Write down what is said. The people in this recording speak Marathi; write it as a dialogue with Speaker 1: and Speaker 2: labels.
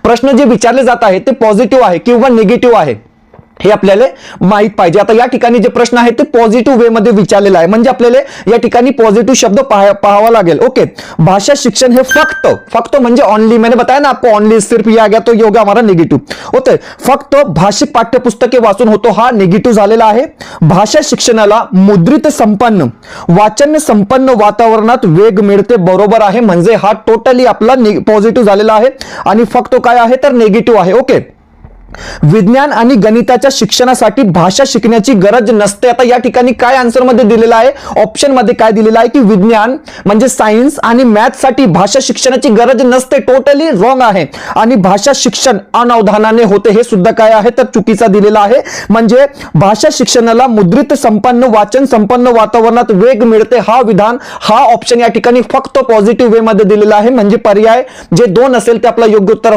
Speaker 1: प्रश्न जे विचारले जात आहे ते पॉझिटिव्ह आहे किंवा निगेटिव्ह आहे हे आपल्याला माहित पाहिजे. आता या ठिकाणी जे प्रश्न आहे ते पॉझिटिव्ह वे मध्ये विचारलेला आहे, म्हणजे आपल्याला या ठिकाणी पॉझिटिव्ह शब्द पाहावा लागेल. ओके, भाषा शिक्षण हे फक्त म्हणजे ऑनली, मैंने बताया ना आपको, ऑनली सिर्फ ये आ गया तो ये होगा हमारा निगेटिव्ह. होते फक्त भाषिक पाठ्यपुस्तके वाचून होतो हा निगेटिव्ह झालेला आहे. भाषा शिक्षणाला मुद्रित संपन्न वाचन संपन्न वातावरणात वेग मिळते, बरोबर आहे, म्हणजे हा टोटली आपला पॉझिटिव्ह झालेला आहे आणि फक्त काय आहे तर निगेटिव्ह आहे. ओके, विज्ञान आणि गणिताच्या शिक्षणासाठी भाषा शिकण्याची गरज नसते. आता या ठिकाणी काय आन्सर मध्ये दिलेला आहे, ऑप्शन मध्ये काय दिलेला आहे की विज्ञान म्हणजे सायन्स आणि मॅथ साठी भाषा शिक्षणाची गरज नसते, टोटली रॉंग आहे. आणि भाषा शिक्षण अनावधानाने होते हे सुद्धा काय आहे तर चुकीचा दिलेला आहे. म्हणजे भाषा शिक्षणाला मुद्रित संपन्न वाचन संपन्न वातावरणात वेग मिळते हा विधान, हा ऑप्शन या ठिकाणी फक्त पॉझिटिव्ह वे मध्ये दिलेला आहे, म्हणजे पर्याय जे 2 असेल ते आपला योग्य उत्तर